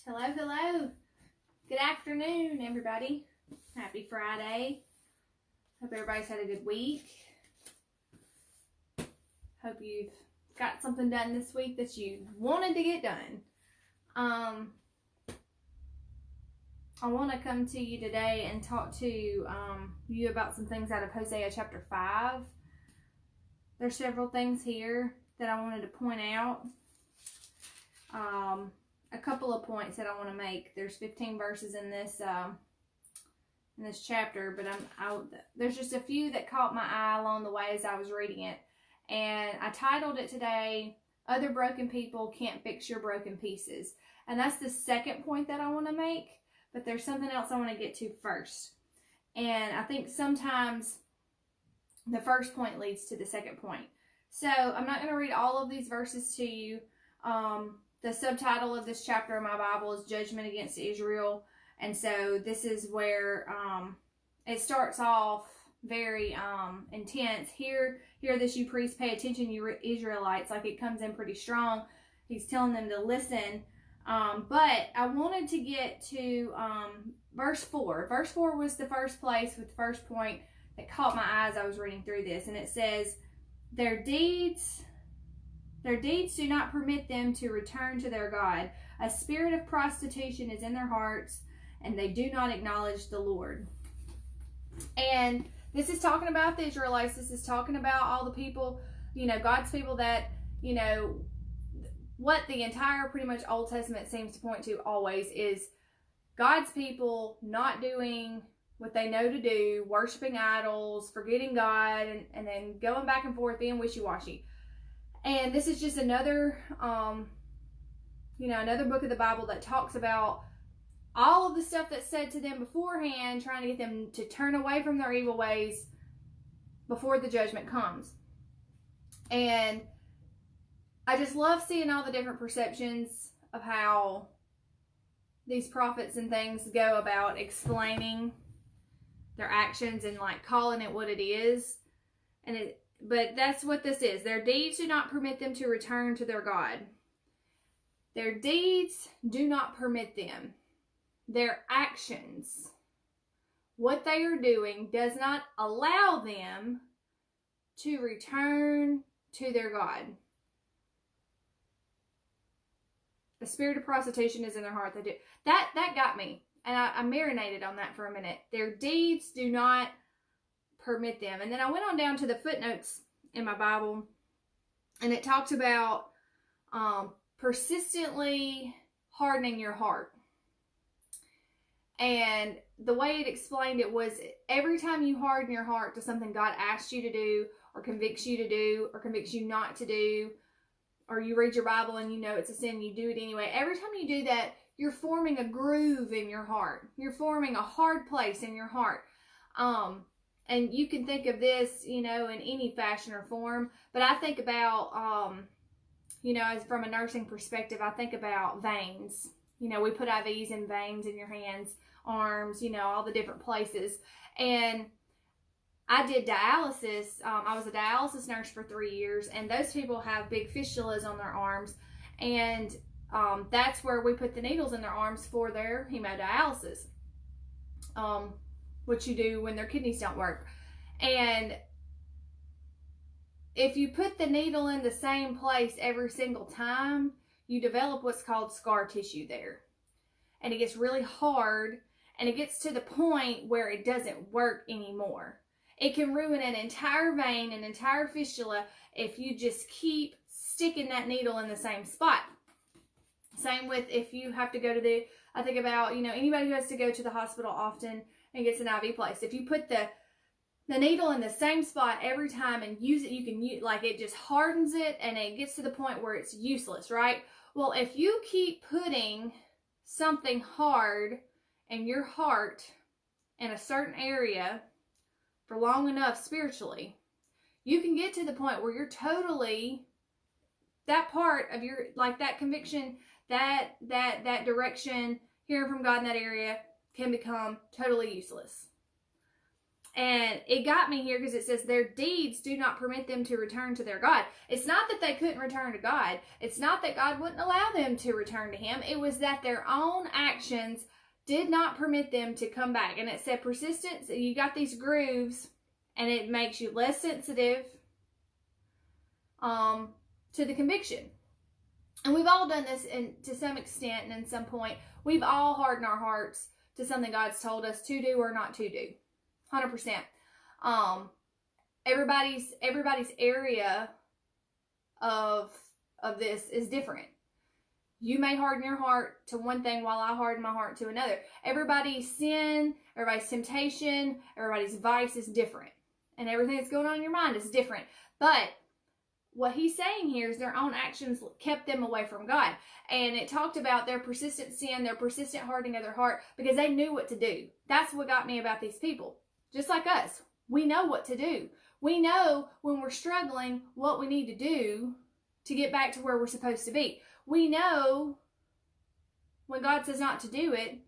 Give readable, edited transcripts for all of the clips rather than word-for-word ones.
Hello, hello. Good afternoon, everybody. Happy Friday. Hope everybody's had a good week. Hope you've got something done this week that you wanted to get done. I want to come to you today and talk to you about some things out of Hosea chapter 5. There's several things here that I wanted to point out. A couple of points that I want to make. There's 15 verses in this chapter, but there's just a few that caught my eye along the way as I was reading it. And I titled it today, Other Broken People Can't Fix Your Broken Pieces. And that's the second point that I want to make, but there's something else I want to get to first. And I think sometimes the first point leads to the second point. So I'm not going to read all of these verses to you. The subtitle of this chapter in my Bible is Judgment Against Israel. And so this is where it starts off very intense. Hear this, you priests, pay attention, you Israelites. Like, it comes in pretty strong. He's telling them to listen. But I wanted to get to verse 4. Verse 4 was the first place with the first point that caught my eye as I was reading through this. And it says, Their deeds do not permit them to return to their God. A spirit of prostitution is in their hearts, and they do not acknowledge the Lord. And this is talking about the Israelites. This is talking about all the people, God's people that, what the entire pretty much Old Testament seems to point to always is God's people not doing what they know to do, worshiping idols, forgetting God, and then going back and forth, being wishy-washy. And this is just another, another book of the Bible that talks about all of the stuff that's said to them beforehand, trying to get them to turn away from their evil ways before the judgment comes. And I just love seeing all the different perceptions of how these prophets and things go about explaining their actions and like calling it what it is. But that's what this is. Their deeds do not permit them to return to their God. Their deeds do not permit them. Their actions, what they are doing, does not allow them to return to their God. The spirit of prostitution is in their heart. They do. That got me. And I marinated on that for a minute. Their deeds do not permit them. And then I went on down to the footnotes in my Bible, and it talks about persistently hardening your heart. And the way it explained it was every time you harden your heart to something God asked you to do, or convicts you to do, or convicts you not to do, or you read your Bible and you know it's a sin, you do it anyway. Every time you do that, you're forming a groove in your heart. You're forming a hard place in your heart. And you can think of this, in any fashion or form. But I think about, as from a nursing perspective, I think about veins. We put IVs in veins in your hands, arms, all the different places. And I did dialysis. I was a dialysis nurse for 3 years. And those people have big fistulas on their arms. And that's where we put the needles in their arms for their hemodialysis. What you do when their kidneys don't work. And if you put the needle in the same place every single time, you develop what's called scar tissue there. And it gets really hard, and it gets to the point where it doesn't work anymore. It can ruin an entire vein, an entire fistula, if you just keep sticking that needle in the same spot. Same with if you have to go to I think about, anybody who has to go to the hospital often and gets an IV placed. If you put the needle in the same spot every time and use it, you can use, it just hardens it, and it gets to the point where it's useless, right? Well, if you keep putting something hard in your heart in a certain area for long enough spiritually, you can get to the point where you're totally, that part of your, that conviction, that direction, hearing from God in that area, can become totally useless. And it got me here because it says their deeds do not permit them to return to their God. It's not that they couldn't return to God. It's not that God wouldn't allow them to return to him. It was that their own actions did not permit them to come back. And it said persistence, you got these grooves, and it makes you less sensitive to the conviction. And we've all done this to some extent and in some point. We've all hardened our hearts to something God's told us to do or not to do. 100%. Everybody's area of this is different. You may harden your heart to one thing while I harden my heart to another. Everybody's sin, everybody's temptation, everybody's vice is different. And everything that's going on in your mind is different. But what he's saying here is their own actions kept them away from God. And it talked about their persistent sin, their persistent hardening of their heart, because they knew what to do. That's what got me about these people. Just like us, we know what to do. We know when we're struggling what we need to do to get back to where we're supposed to be. We know when God says not to do it,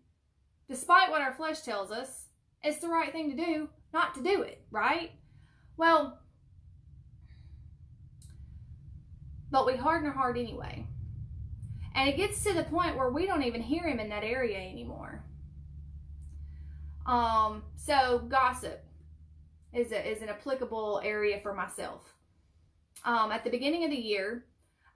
despite what our flesh tells us, it's the right thing to do not to do it, right? Well, but we harden our heart anyway. And it gets to the point where we don't even hear him in that area anymore. So gossip is an applicable area for myself. At the beginning of the year,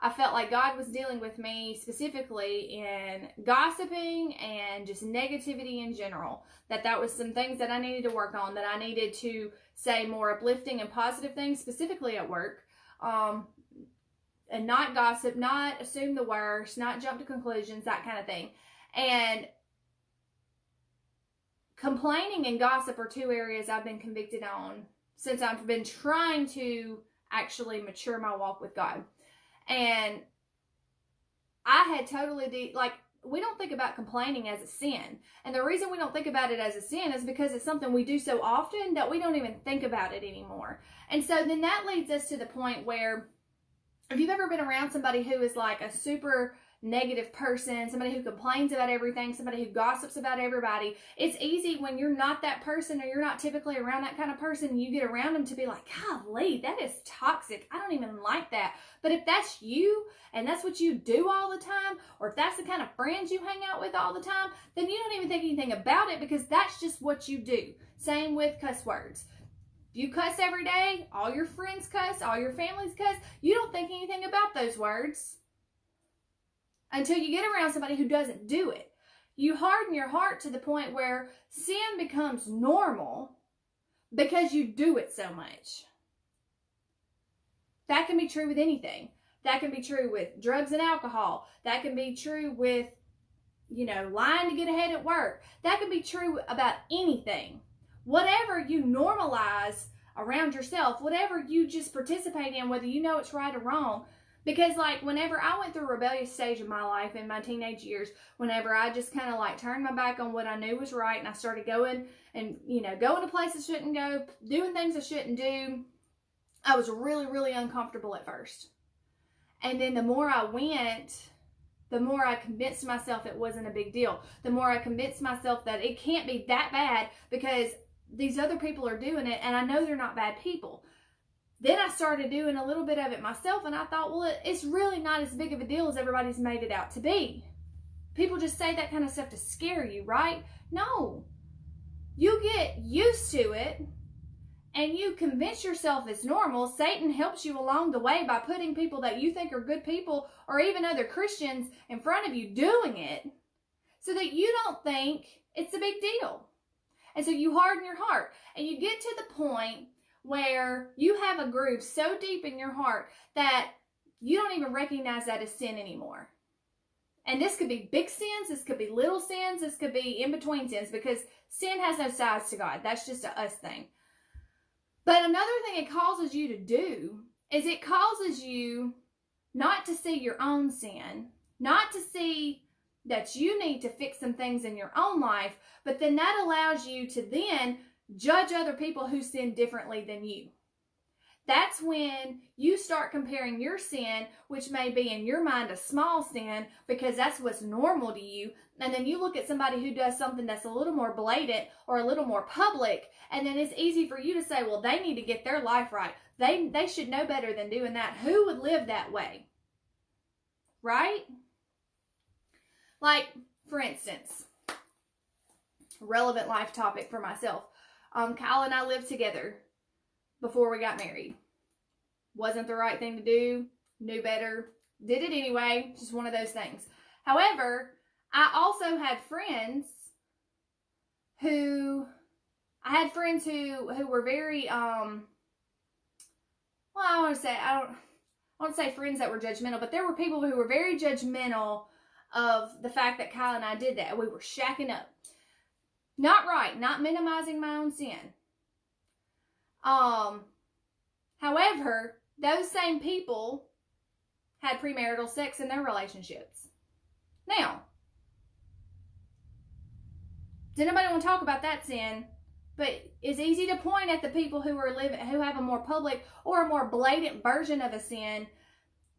I felt like God was dealing with me specifically in gossiping and just negativity in general. That was some things that I needed to work on, that I needed to say more uplifting and positive things, specifically at work. And not gossip, not assume the worst, not jump to conclusions, that kind of thing. And complaining and gossip are two areas I've been convicted on since I've been trying to actually mature my walk with God. And I had totally, we don't think about complaining as a sin. And the reason we don't think about it as a sin is because it's something we do so often that we don't even think about it anymore. And so then that leads us to the point where, if you've ever been around somebody who is like a super negative person, somebody who complains about everything, somebody who gossips about everybody, it's easy when you're not that person or you're not typically around that kind of person, you get around them to be like, golly, that is toxic. I don't even like that. But if that's you and that's what you do all the time, or if that's the kind of friends you hang out with all the time, then you don't even think anything about it because that's just what you do. Same with cuss words. You cuss every day, all your friends cuss, all your families cuss. You don't think anything about those words until you get around somebody who doesn't do it. You harden your heart to the point where sin becomes normal because you do it so much. That can be true with anything. That can be true with drugs and alcohol. That can be true with, lying to get ahead at work. That can be true about anything. Whatever you normalize around yourself, whatever you just participate in, whether you know it's right or wrong. Because whenever I went through a rebellious stage of my life in my teenage years, whenever I just kind of turned my back on what I knew was right and I started going and, going to places I shouldn't go, doing things I shouldn't do, I was really, really uncomfortable at first. And then the more I went, the more I convinced myself it wasn't a big deal. The more I convinced myself that it can't be that bad because these other people are doing it and I know they're not bad people. Then I started doing a little bit of it myself and I thought, well, it's really not as big of a deal as everybody's made it out to be. People just say that kind of stuff to scare you, right? No. You get used to it and you convince yourself it's normal. Satan helps you along the way by putting people that you think are good people or even other Christians in front of you doing it so that you don't think it's a big deal. And so you harden your heart and you get to the point where you have a groove so deep in your heart that you don't even recognize that as sin anymore. And this could be big sins, this could be little sins, this could be in between sins because sin has no size to God. That's just a us thing. But another thing it causes you to do is it causes you not to see your own sin, not to see that you need to fix some things in your own life, but then that allows you to then judge other people who sin differently than you. That's when you start comparing your sin, which may be in your mind a small sin because that's what's normal to you. And then you look at somebody who does something that's a little more blatant or a little more public, and then it's easy for you to say, well, they need to get their life right. They should know better than doing that. Who would live that way? Right? Like, for instance, relevant life topic for myself. Kyle and I lived together before we got married. Wasn't the right thing to do. Knew better. Did it anyway. Just one of those things. However, I also had friends who were very, I want to say friends that were judgmental, but there were people who were very judgmental of the fact that Kyle and I did that. We were shacking up. Not right. Not minimizing my own sin. However, those same people had premarital sex in their relationships. Now, does anybody want to talk about that sin? But it's easy to point at the people who have a more public or a more blatant version of a sin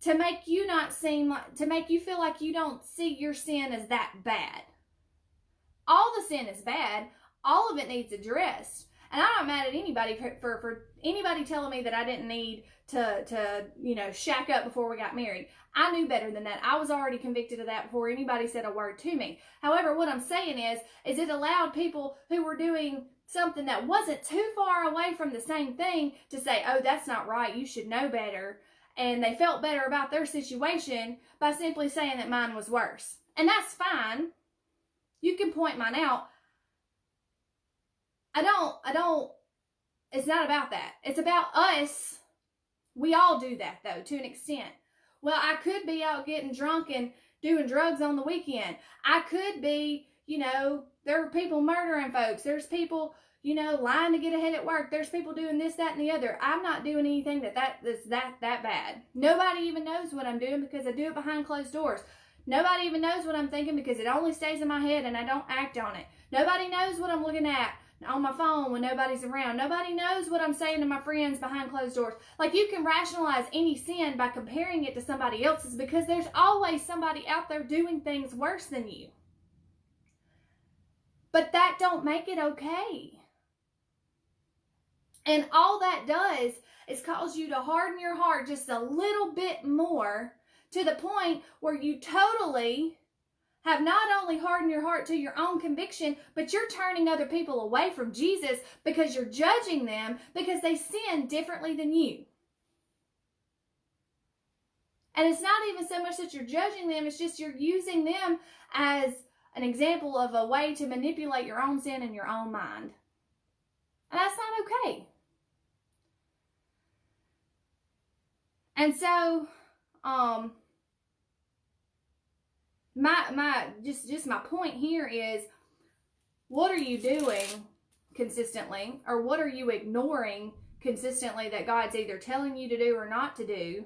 to make you feel like you don't see your sin as that bad. All the sin is bad. All of it needs addressed. And I'm not mad at anybody for anybody telling me that I didn't need to shack up before we got married. I knew better than that. I was already convicted of that before anybody said a word to me. However, what I'm saying is it allowed people who were doing something that wasn't too far away from the same thing to say, oh, that's not right. You should know better. And they felt better about their situation by simply saying that mine was worse. And that's fine. You can point mine out. It's not about that. It's about us. We all do that, though, to an extent. Well, I could be out getting drunk and doing drugs on the weekend. I could be, there are people murdering folks. There's people, lying to get ahead at work. There's people doing this, that, and the other. I'm not doing anything that's that bad. Nobody even knows what I'm doing because I do it behind closed doors. Nobody even knows what I'm thinking because it only stays in my head and I don't act on it. Nobody knows what I'm looking at on my phone when nobody's around. Nobody knows what I'm saying to my friends behind closed doors. Like, you can rationalize any sin by comparing it to somebody else's because there's always somebody out there doing things worse than you. But that don't make it okay. And all that does is cause you to harden your heart just a little bit more to the point where you totally have not only hardened your heart to your own conviction, but you're turning other people away from Jesus because you're judging them because they sin differently than you. And it's not even so much that you're judging them, it's just you're using them as an example of a way to manipulate your own sin in your own mind. And that's not okay. And so, my point here is, what are you doing consistently, or what are you ignoring consistently that God's either telling you to do or not to do,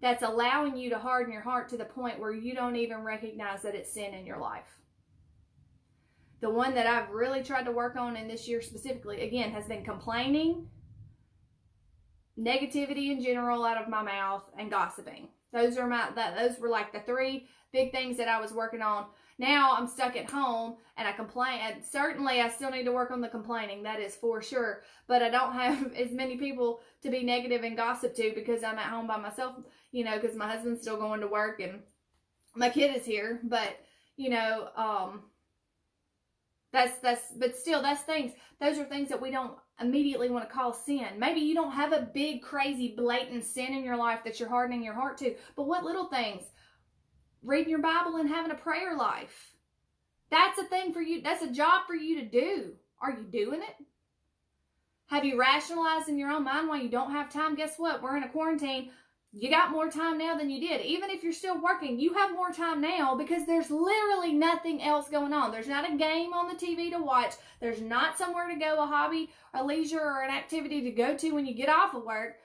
that's allowing you to harden your heart to the point where you don't even recognize that it's sin in your life? The one that I've really tried to work on in this year specifically, again, has been complaining, negativity in general out of my mouth, and gossiping. Those were like the three big things that I was working on. Now I'm stuck at home and I complain. And certainly I still need to work on the complaining. That is for sure. But I don't have as many people to be negative and gossip to because I'm at home by myself, because my husband's still going to work and my kid is here. But, that's things. Those are things that we don't immediately want to call sin. Maybe you don't have a big, crazy, blatant sin in your life that you're hardening your heart to. But what little things? Reading your Bible and having a prayer life. That's a thing for you. That's a job for you to do. Are you doing it? Have you rationalized in your own mind why you don't have time? Guess what? We're in a quarantine. You got more time now than you did. Even if you're still working, you have more time now because there's literally nothing else going on. There's not a game on the TV to watch. There's not somewhere to go, a hobby, a leisure, or an activity to go to when you get off of work.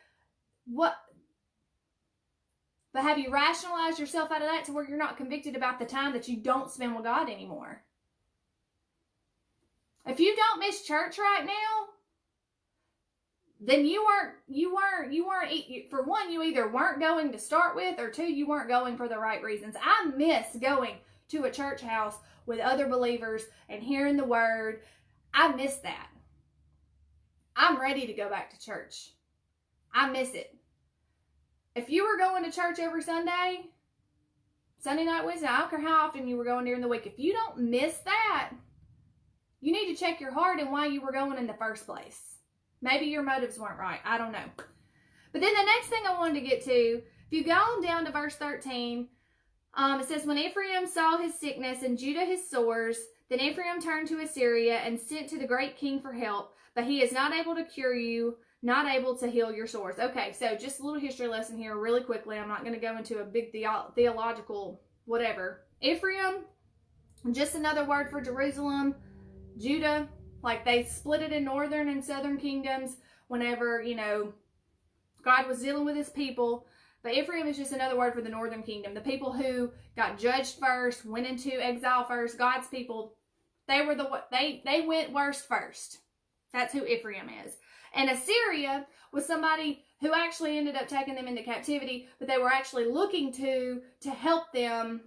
But have you rationalized yourself out of that to where you're not convicted about the time that you don't spend with God anymore? If you don't miss church right now, then you weren't, for one, you either weren't going to start with, or two, you weren't going for the right reasons. I miss going to a church house with other believers and hearing the word. I miss that. I'm ready to go back to church. I miss it. If you were going to church every Sunday night, Wednesday, I don't care how often you were going during the week, if you don't miss that, you need to check your heart and why you were going in the first place. Maybe your motives weren't right. I don't know. But then the next thing I wanted to get to, if you go on down to verse 13, it says, when Ephraim saw his sickness and Judah his sores, then Ephraim turned to Assyria and sent to the great king for help, but he is not able to cure you, not able to heal your sores. Okay, so just a little history lesson here really quickly. I'm not going to go into a big theological whatever. Ephraim, just another word for Jerusalem. Judah, like they split it in northern and southern kingdoms whenever, God was dealing with his people. But Ephraim is just another word for the northern kingdom. The people who got judged first, went into exile first, God's people, they went worst first. That's who Ephraim is. And Assyria was somebody who actually ended up taking them into captivity, but they were actually looking to help them.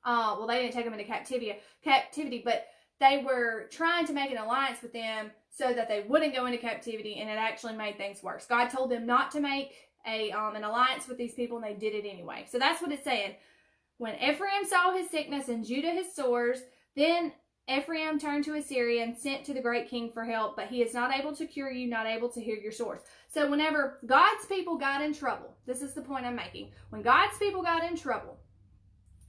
Well, they didn't take them into captivity, but they were trying to make an alliance with them so that they wouldn't go into captivity, and it actually made things worse. God told them not to make an alliance with these people, and they did it anyway. So that's what it's saying. When Ephraim saw his sickness and Judah his sores, then Ephraim turned to Assyria and sent to the great king for help, but he is not able to cure you, not able to heal your sores. So whenever God's people got in trouble, this is the point I'm making. When God's people got in trouble,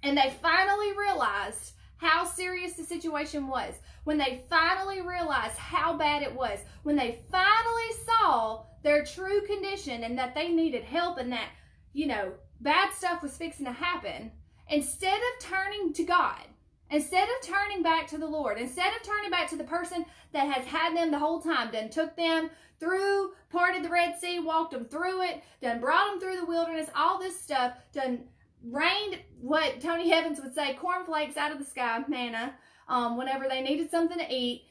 and they finally realized how serious the situation was, when they finally realized how bad it was, when they finally saw their true condition and that they needed help and that, bad stuff was fixing to happen, instead of turning to God, instead of turning back to the Lord, instead of turning back to the person that has had them the whole time, done took them through, parted the Red Sea, walked them through it, done brought them through the wilderness, all this stuff, done rained what Tony Evans would say, cornflakes out of the sky, manna, whenever they needed something to eat,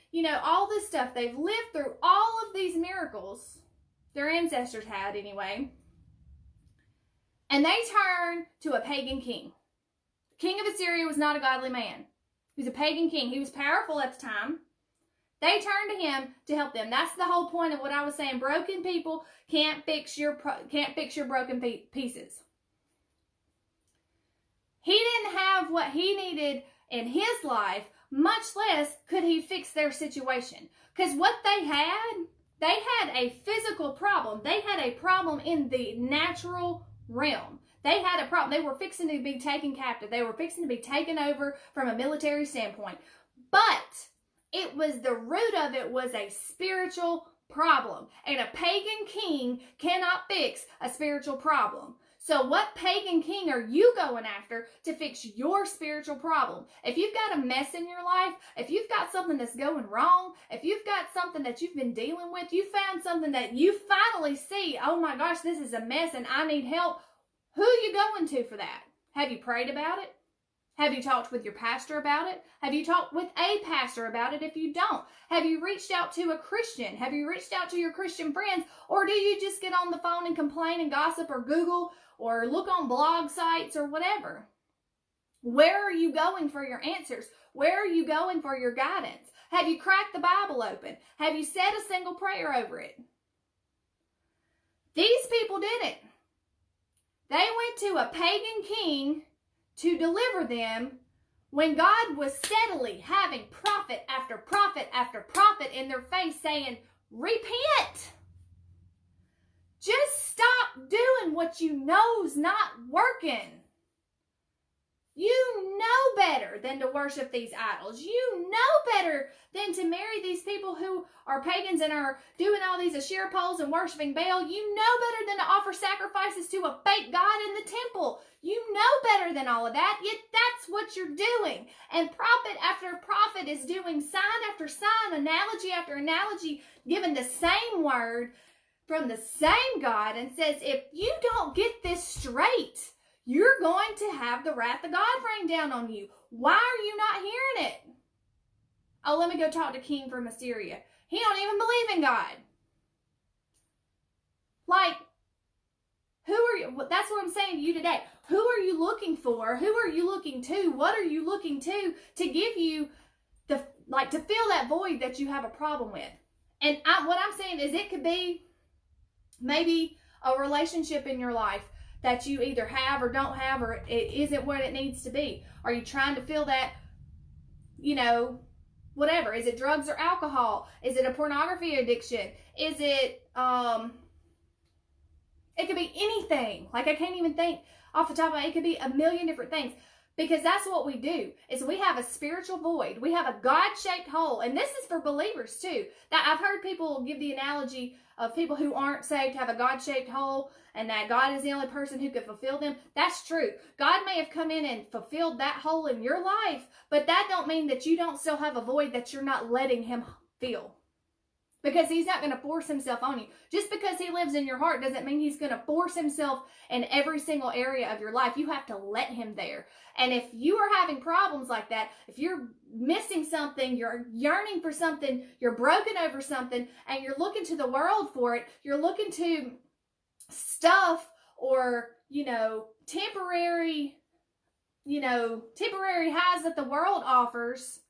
all this stuff. They've lived through all of these miracles, their ancestors had anyway, and they turn to a pagan king. The king of Assyria was not a godly man. He was a pagan king. He was powerful at the time. They turned to him to help them. That's the whole point of what I was saying. Broken people can't fix your broken pieces. He didn't have what he needed in his life, much less could he fix their situation. Because what they had a physical problem. They had a problem in the natural realm. They had a problem. They were fixing to be taken captive. They were fixing to be taken over from a military standpoint. But the root of it was a spiritual problem. And a pagan king cannot fix a spiritual problem. So what pagan king are you going after to fix your spiritual problem? If you've got a mess in your life, if you've got something that's going wrong, if you've got something that you've been dealing with, you found something that you finally see, oh my gosh, this is a mess and I need help. Who are you going to for that? Have you prayed about it? Have you talked with your pastor about it? Have you talked with a pastor about it if you don't? Have you reached out to a Christian? Have you reached out to your Christian friends? Or do you just get on the phone and complain and gossip or Google or look on blog sites or whatever? Where are you going for your answers? Where are you going for your guidance? Have you cracked the Bible open? Have you said a single prayer over it? These people didn't. They went to a pagan king to deliver them when God was steadily having prophet after prophet after prophet in their face saying, repent. Just stop doing what you know's not working. You know better than to worship these idols. You know better than to marry these people who are pagans and are doing all these Asherah poles and worshiping Baal. You know better than to offer sacrifices to a fake god in the temple. You know better than all of that, yet that's what you're doing. And prophet after prophet is doing sign after sign, analogy after analogy, giving the same word from the same God, and says, if you don't get this straight, you're going to have the wrath of God rain down on you. Why are you not hearing it? Oh, let me go talk to King from Assyria. He don't even believe in God. Like, who are you? That's what I'm saying to you today. Who are you looking for? Who are you looking to? What are you looking to give you to fill that void that you have a problem with? And what I'm saying is, it could be maybe a relationship in your life that you either have or don't have, or it isn't what it needs to be. Are you trying to fill that, whatever? Is it drugs or alcohol? Is it a pornography addiction? Is it, it could be anything. Like, I can't even think off the top of my head. It could be a million different things. Because that's what we do, is we have a spiritual void. We have a God-shaped hole. And this is for believers too. That I've heard people give the analogy of people who aren't saved have a God-shaped hole, and that God is the only person who could fulfill them. That's true. God may have come in and fulfilled that hole in your life, but that don't mean that you don't still have a void that you're not letting him fill. Because he's not going to force himself on you. Just because he lives in your heart doesn't mean he's going to force himself in every single area of your life. You have to let him there. And if you are having problems like that, if you're missing something, you're yearning for something, you're broken over something, and you're looking to the world for it, you're looking to stuff or, temporary highs that the world offers,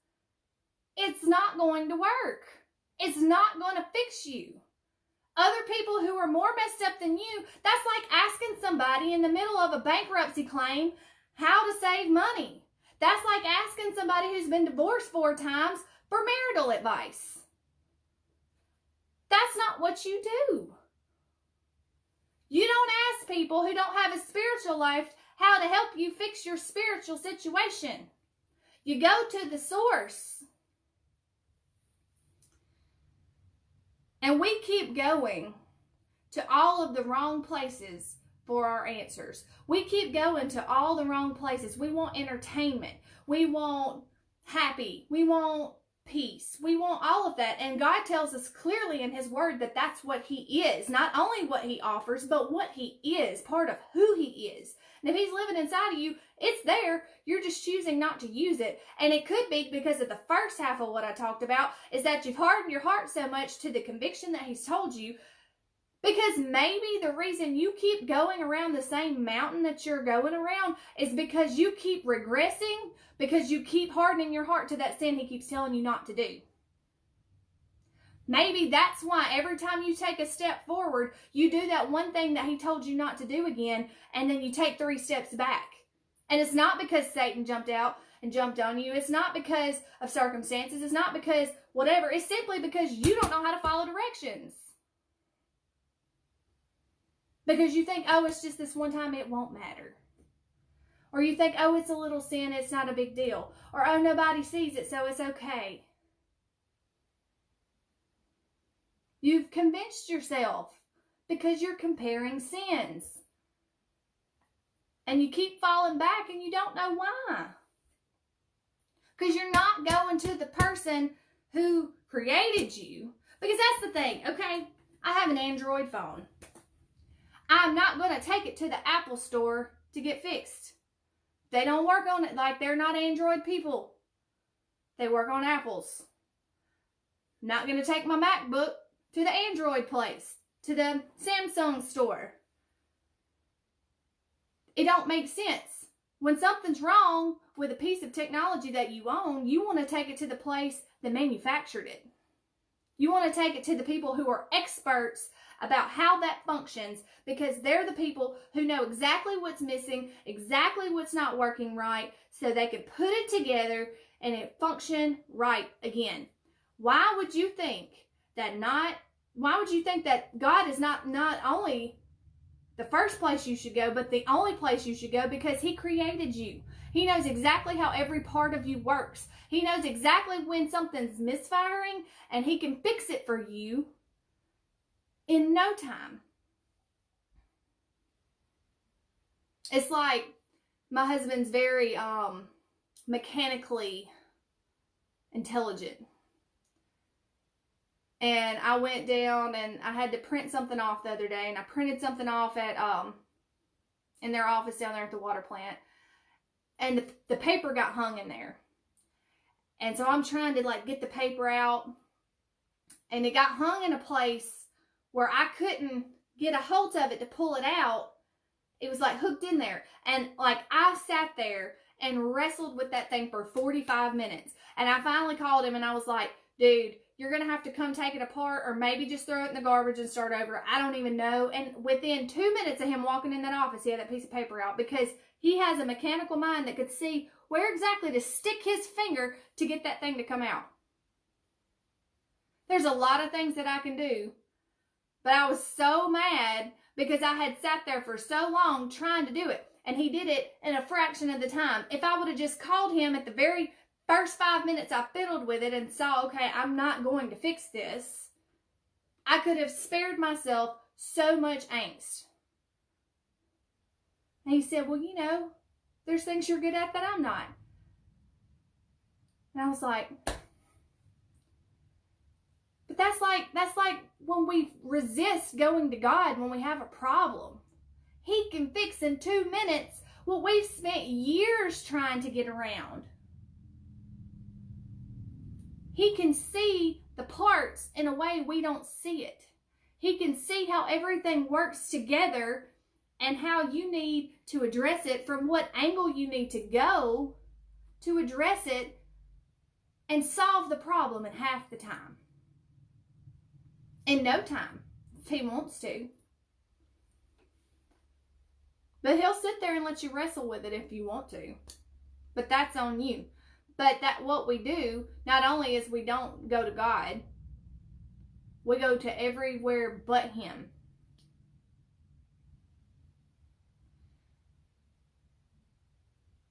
it's not going to work. It's not going to fix you. Other people who are more messed up than you, that's like asking somebody in the middle of a bankruptcy claim how to save money. That's like asking somebody who's been divorced 4 times for marital advice. That's not what you do. You don't ask people who don't have a spiritual life how to help you fix your spiritual situation. You go to the source. And we keep going to all of the wrong places for our answers. We keep going to all the wrong places. We want entertainment. We want happy. We want peace. We want all of that. And God tells us clearly in his word that that's what he is. Not only what he offers, but what he is. Part of who he is. And if he's living inside of you, it's there. You're just choosing not to use it. And it could be because of the first half of what I talked about, is that you've hardened your heart so much to the conviction that he's told you. Because maybe the reason you keep going around the same mountain that you're going around is because you keep regressing, because you keep hardening your heart to that sin he keeps telling you not to do. Maybe that's why every time you take a step forward, you do that one thing that he told you not to do again, and then you take 3 steps back. And it's not because Satan jumped out and jumped on you. It's not because of circumstances. It's not because whatever. It's simply because you don't know how to follow directions. Because you think, oh, it's just this one time, it won't matter. Or you think, oh, it's a little sin, it's not a big deal. Or, oh, nobody sees it, so it's okay. You've convinced yourself because you're comparing sins. And you keep falling back and you don't know why. Because you're not going to the person who created you. Because that's the thing, okay? I have an Android phone. I'm not going to take it to the Apple store to get fixed. They don't work on it. Like, they're not Android people. They work on Apples. Not going to take my MacBook to the Android place, to the Samsung store. It don't make sense. When something's wrong with a piece of technology that you own, you want to take it to the place that manufactured it. You want to take it to the people who are experts about how that functions, because they're the people who know exactly what's missing, exactly what's not working right, so they can put it together and it function right again. Why would you think that God is not only the first place you should go, but the only place you should go? Because he created you. He knows exactly how every part of you works. He knows exactly when something's misfiring, and he can fix it for you in no time. It's like my husband's very mechanically intelligent. And I went down and I had to print something off the other day, and I printed something off at in their office down there at the water plant. And the paper got hung in there. And so I'm trying to get the paper out, and it got hung in a place where I couldn't get a hold of it to pull it out, it was like hooked in there. And like I sat there and wrestled with that thing for 45 minutes. And I finally called him and I was like, dude, you're going to have to come take it apart or maybe just throw it in the garbage and start over. I don't even know. And within 2 minutes of him walking in that office, he had that piece of paper out because he has a mechanical mind that could see where exactly to stick his finger to get that thing to come out. There's a lot of things that I can do, but I was so mad because I had sat there for so long trying to do it. And he did it in a fraction of the time. If I would have just called him at the very first 5 minutes I fiddled with it and saw, okay, I'm not going to fix this, I could have spared myself so much angst. And he said, well, you know, there's things you're good at that I'm not. And I was like, but that's like when we resist going to God when we have a problem. He can fix in 2 minutes what we've spent years trying to get around. He can see the parts in a way we don't see it. He can see how everything works together and how you need to address it, from what angle you need to go to address it and solve the problem in half the time. In no time, if he wants to. But he'll sit there and let you wrestle with it if you want to. But that's on you. But what we do, not only is we don't go to God, we go to everywhere but him.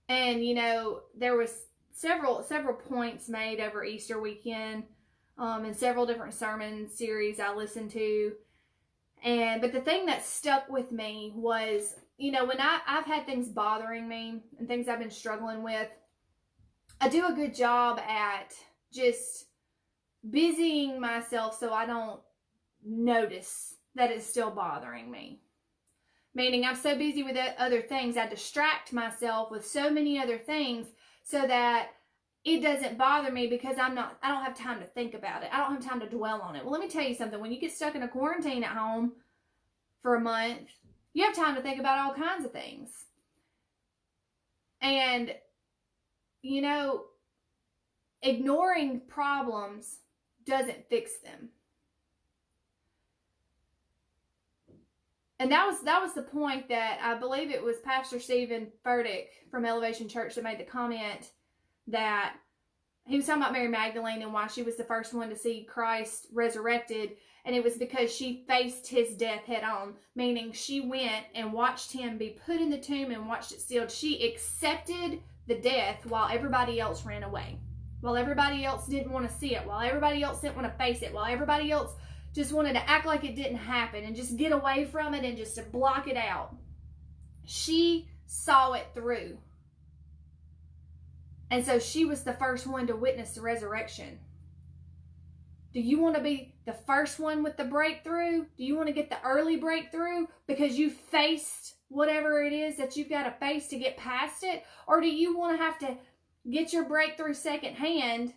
And, you know, there was several points made over Easter weekend in several different sermon series I listened to. But the thing that stuck with me was, you know, when I've had things bothering me and things I've been struggling with, I do a good job at just busying myself so I don't notice that it's still bothering me. Meaning I'm so busy with other things, I distract myself with so many other things so that it doesn't bother me because I don't have time to think about it. I don't have time to dwell on it. Well, let me tell you something. When you get stuck in a quarantine at home for a month, you have time to think about all kinds of things. And, you know, ignoring problems doesn't fix them. And that was the point that I believe it was Pastor Stephen Furtick from Elevation Church that made the comment that he was talking about Mary Magdalene and why she was the first one to see Christ resurrected. And it was because she faced his death head on, meaning she went and watched him be put in the tomb and watched it sealed. She accepted the death while everybody else ran away, while everybody else didn't want to see it, while everybody else didn't want to face it, while everybody else just wanted to act like it didn't happen and just get away from it and just to block it out. She saw it through. And so she was the first one to witness the resurrection. Do you want to be the first one with the breakthrough? Do you want to get the early breakthrough because you faced whatever it is that you've got to face to get past it? Or do you want to have to get your breakthrough secondhand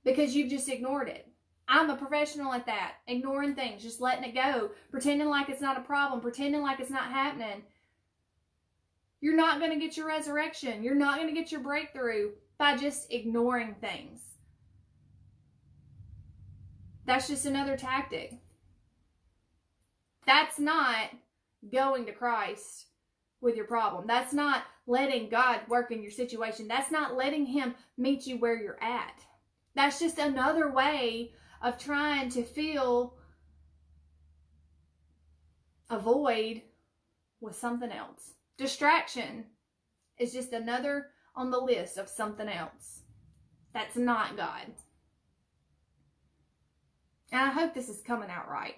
because you've just ignored it? I'm a professional at that. Ignoring things, just letting it go, pretending like it's not a problem, pretending like it's not happening. You're not going to get your resurrection. You're not going to get your breakthrough by just ignoring things. That's just another tactic. That's not going to Christ with your problem. That's not letting God work in your situation. That's not letting him meet you where you're at. That's just another way of trying to fill a void with something else. Distraction is just another on the list of something else. That's not God. And I hope this is coming out right.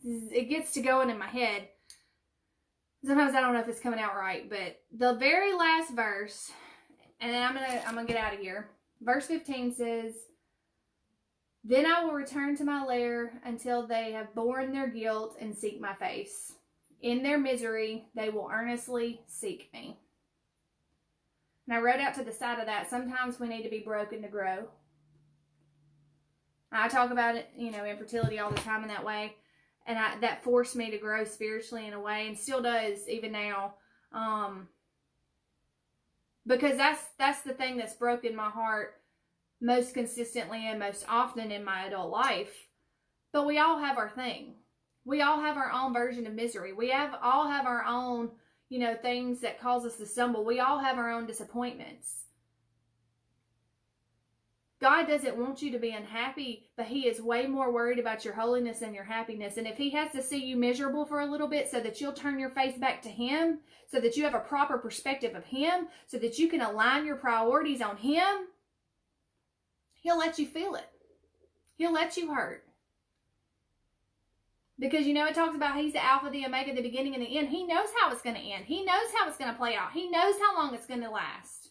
It gets to going in my head. Sometimes I don't know if it's coming out right, but the very last verse, and then I'm gonna get out of here. Verse 15 says, "Then I will return to my lair until they have borne their guilt and seek my face. In their misery, they will earnestly seek me." And I wrote out to the side of that, sometimes we need to be broken to grow. I talk about it, infertility all the time in that way. And that forced me to grow spiritually in a way, and still does even now. Because that's the thing that's broken my heart most consistently and most often in my adult life. But we all have our thing. We all have our own version of misery. We all have our own, things that cause us to stumble. We all have our own disappointments. God doesn't want you to be unhappy, but He is way more worried about your holiness and your happiness. And if He has to see you miserable for a little bit so that you'll turn your face back to Him, so that you have a proper perspective of Him, so that you can align your priorities on Him, He'll let you feel it. He'll let you hurt. Because it talks about He's the Alpha, the Omega, the beginning and the end. He knows how it's going to end. He knows how it's going to play out. He knows how long it's going to last.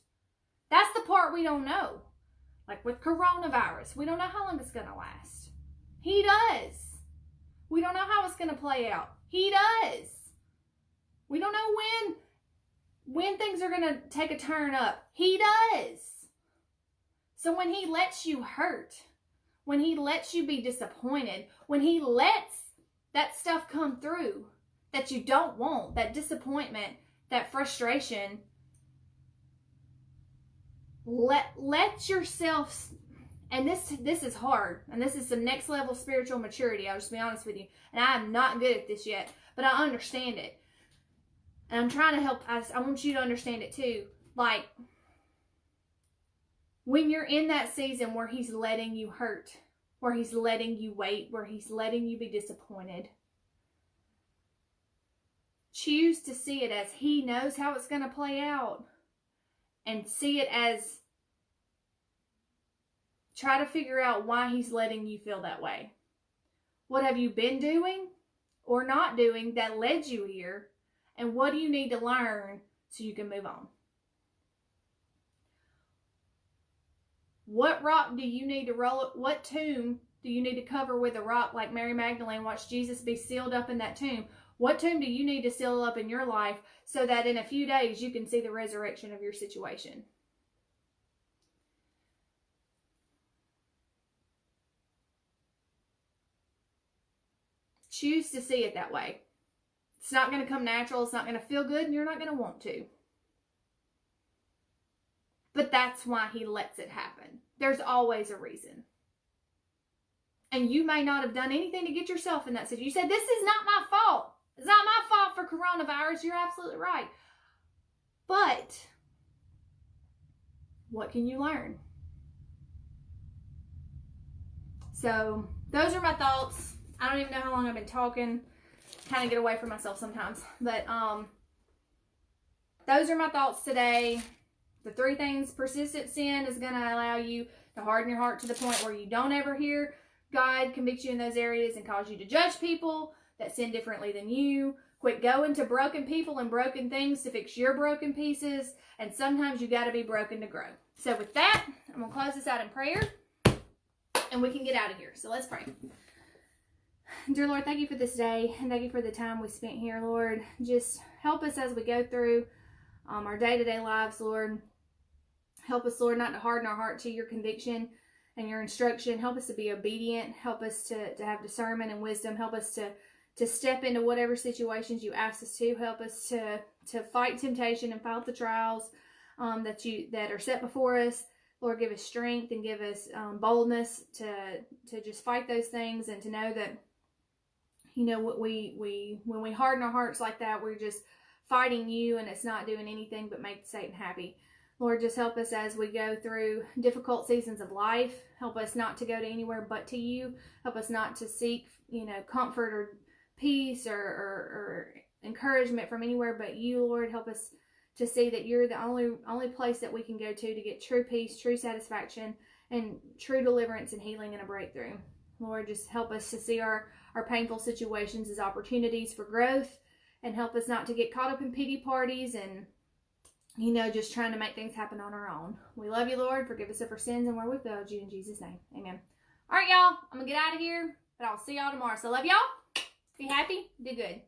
That's the part we don't know. Like with coronavirus, we don't know how long it's going to last. He does. We don't know how it's going to play out. He does. We don't know when things are going to take a turn up. He does. So when He lets you hurt, when He lets you be disappointed, when He lets that stuff come through that you don't want, that disappointment, that frustration, let yourself, and this is hard, and this is some next level spiritual maturity, I'll just be honest with you, and I am not good at this yet, but I understand it, and I'm trying to help. I want you to understand it too. Like, when you're in that season where He's letting you hurt, where He's letting you wait, where He's letting you be disappointed, choose to see it as He knows how it's going to play out. And see it as, try to figure out why He's letting you feel that way. What have you been doing or not doing that led you here? And what do you need to learn so you can move on? What rock do you need to roll? What tomb do you need to cover with a rock like Mary Magdalene watched Jesus be sealed up in that tomb? What tomb do you need to seal up in your life so that in a few days you can see the resurrection of your situation? Choose to see it that way. It's not going to come natural. It's not going to feel good, and you're not going to want to. But that's why He lets it happen. There's always a reason. And you may not have done anything to get yourself in that situation. You said, this is not my fault. It's not my fault for coronavirus. You're absolutely right. But what can you learn? So those are my thoughts. I don't even know how long I've been talking. Kind of get away from myself sometimes. But those are my thoughts today. The 3 things. Persistent sin is going to allow you to harden your heart to the point where you don't ever hear God convict you in those areas and cause you to judge people that sin differently than you. Quit going to broken people and broken things to fix your broken pieces. And sometimes you got to be broken to grow. So with that, I'm going to close this out in prayer. And we can get out of here. So let's pray. Dear Lord, thank you for this day. And thank you for the time we spent here, Lord. Just help us as we go through our day-to-day lives, Lord. Help us, Lord, not to harden our heart to your conviction and your instruction. Help us to be obedient. Help us to have discernment and wisdom. Help us to step into whatever situations you ask us to. Help us to fight temptation and fight the trials that are set before us. Lord, give us strength and give us boldness to just fight those things, and to know that, what when we harden our hearts like that, we're just fighting you, and it's not doing anything but make Satan happy. Lord, just help us as we go through difficult seasons of life. Help us not to go to anywhere but to you. Help us not to seek, comfort or peace or encouragement from anywhere but you, Lord. Help us to see that you're the only place that we can go to get true peace, true satisfaction, and true deliverance and healing and a breakthrough. Lord, just help us to see our painful situations as opportunities for growth, and help us not to get caught up in pity parties and, just trying to make things happen on our own. We love you, Lord. Forgive us of our sins and where we've failed you, in Jesus' name. Amen. All right, y'all. I'm going to get out of here, but I'll see y'all tomorrow. So love y'all. Be happy. Do good.